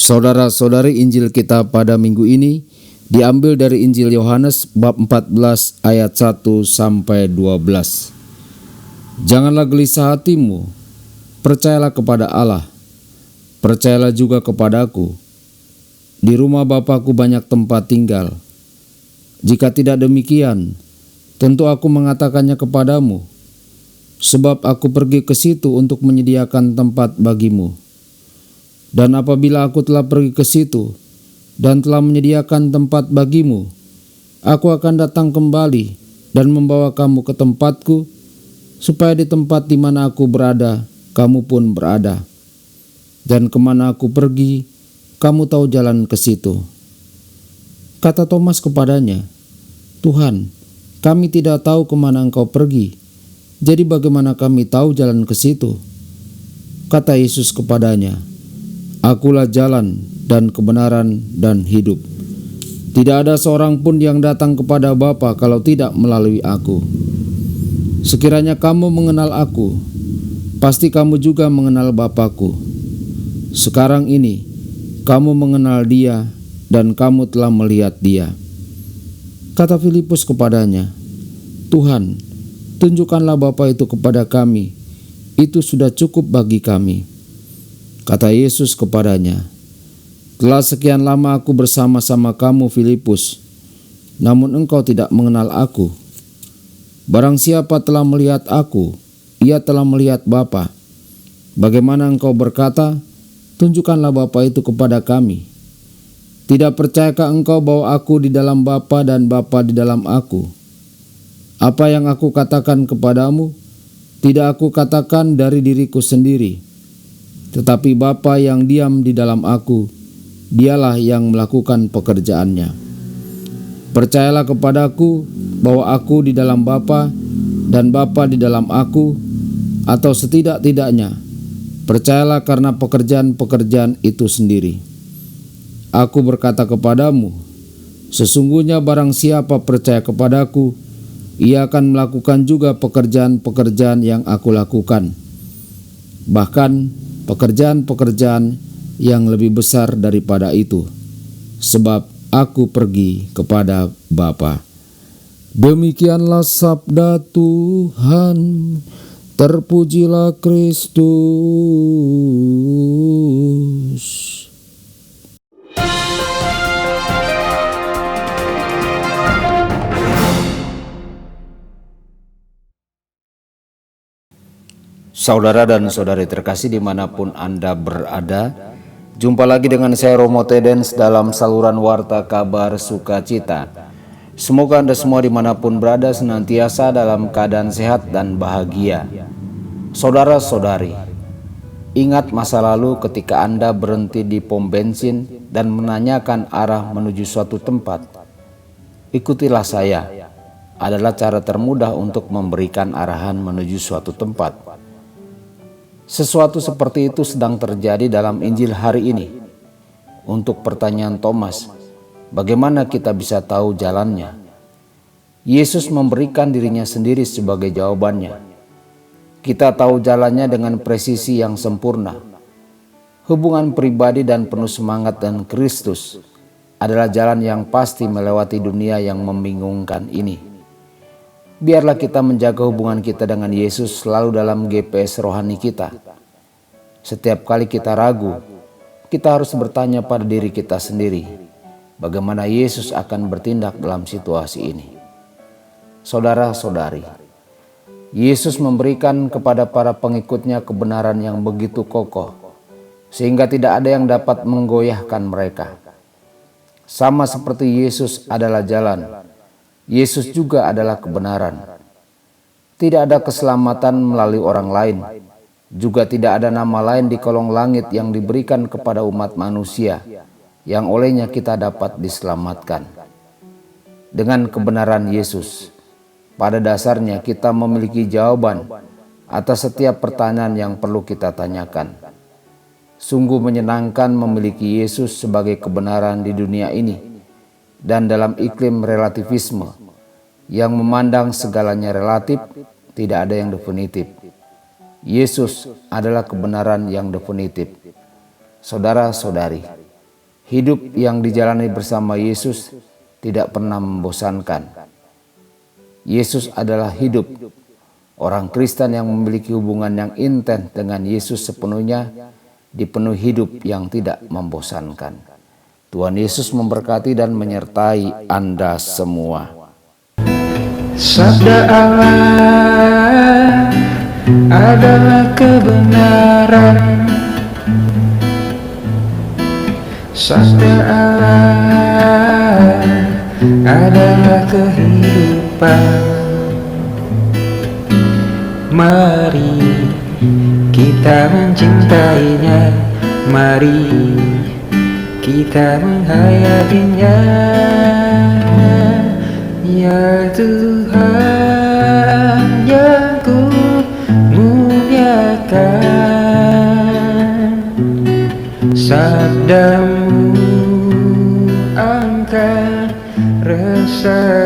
Saudara-saudari, Injil kita pada minggu ini diambil dari Injil Yohanes bab 14 ayat 1 sampai 12. Janganlah gelisah hatimu, percayalah kepada Allah, percayalah juga kepadaku. Di rumah Bapa-Ku banyak tempat tinggal. Jika tidak demikian, tentu aku mengatakannya kepadamu, sebab aku pergi ke situ untuk menyediakan tempat bagimu. Dan apabila aku telah pergi ke situ dan telah menyediakan tempat bagimu, aku akan datang kembali dan membawa kamu ke tempatku, supaya di tempat di mana aku berada, kamu pun berada. Dan kemana aku pergi, kamu tahu jalan ke situ. Kata Thomas kepadanya, Tuhan, kami tidak tahu kemana Engkau pergi, jadi bagaimana kami tahu jalan ke situ? Kata Yesus kepadanya, Akulah jalan dan kebenaran dan hidup. Tidak ada seorang pun yang datang kepada Bapa kalau tidak melalui aku. Sekiranya kamu mengenal aku, pasti kamu juga mengenal Bapa-Ku. Sekarang ini, kamu mengenal Dia dan kamu telah melihat Dia. Kata Filipus kepadanya, Tuhan, tunjukkanlah Bapa itu kepada kami, itu sudah cukup bagi kami. Kata Yesus kepadanya, telah sekian lama aku bersama-sama kamu, Filipus, namun engkau tidak mengenal aku. Barang siapa telah melihat aku, ia telah melihat Bapa. Bagaimana engkau berkata, tunjukkanlah Bapa itu kepada kami? Tidak percayakah engkau bahwa aku di dalam Bapa dan Bapa di dalam aku? Apa yang aku katakan kepadamu, tidak aku katakan dari diriku sendiri, tetapi Bapa yang diam di dalam aku, dialah yang melakukan pekerjaannya. Percayalah kepadaku bahwa aku di dalam Bapa dan Bapa di dalam aku, atau setidak-tidaknya, percayalah karena pekerjaan-pekerjaan itu sendiri. Aku berkata kepadamu, sesungguhnya barang siapa percaya kepadaku, ia akan melakukan juga pekerjaan-pekerjaan yang aku lakukan. Bahkan pekerjaan-pekerjaan yang lebih besar daripada itu, sebab aku pergi kepada Bapa. Demikianlah sabda Tuhan, terpujilah Kristus. Saudara dan saudari terkasih dimanapun Anda berada, jumpa lagi dengan saya Romo Tedens dalam saluran Warta Kabar Sukacita. Semoga Anda semua dimanapun berada senantiasa dalam keadaan sehat dan bahagia. Saudara-saudari, ingat masa lalu ketika Anda berhenti di pom bensin dan menanyakan arah menuju suatu tempat. Ikutilah saya, adalah cara termudah untuk memberikan arahan menuju suatu tempat. Sesuatu seperti itu sedang terjadi dalam Injil hari ini. Untuk pertanyaan Thomas, bagaimana kita bisa tahu jalannya? Yesus memberikan dirinya sendiri sebagai jawabannya. Kita tahu jalannya dengan presisi yang sempurna. Hubungan pribadi dan penuh semangat dan Kristus adalah jalan yang pasti melewati dunia yang membingungkan ini. Biarlah kita menjaga hubungan kita dengan Yesus selalu dalam GPS rohani kita. Setiap kali kita ragu, kita harus bertanya pada diri kita sendiri, bagaimana Yesus akan bertindak dalam situasi ini. Saudara-saudari, Yesus memberikan kepada para pengikutnya kebenaran yang begitu kokoh, sehingga tidak ada yang dapat menggoyahkan mereka. Sama seperti Yesus adalah jalan, Yesus juga adalah kebenaran. Tidak ada keselamatan melalui orang lain. Juga tidak ada nama lain di kolong langit yang diberikan kepada umat manusia yang olehnya kita dapat diselamatkan. Dengan kebenaran Yesus, pada dasarnya kita memiliki jawaban atas setiap pertanyaan yang perlu kita tanyakan. Sungguh menyenangkan memiliki Yesus sebagai kebenaran di dunia ini. Dan dalam iklim relativisme yang memandang segalanya relatif, tidak ada yang definitif. Yesus adalah kebenaran yang definitif. Saudara-saudari, Hidup yang dijalani bersama Yesus tidak pernah membosankan. Yesus adalah hidup. Orang Kristen yang memiliki hubungan yang intens dengan Yesus sepenuhnya dipenuhi hidup yang tidak membosankan. Tuhan Yesus memberkati dan menyertai Anda semua. Sabda Allah adalah kebenaran. Sabda Allah adalah kehidupan. Mari kita mencintainya, mari kita menghayatinya. Ya Tuhan yang ku muliakan, sabdamu angkat rasa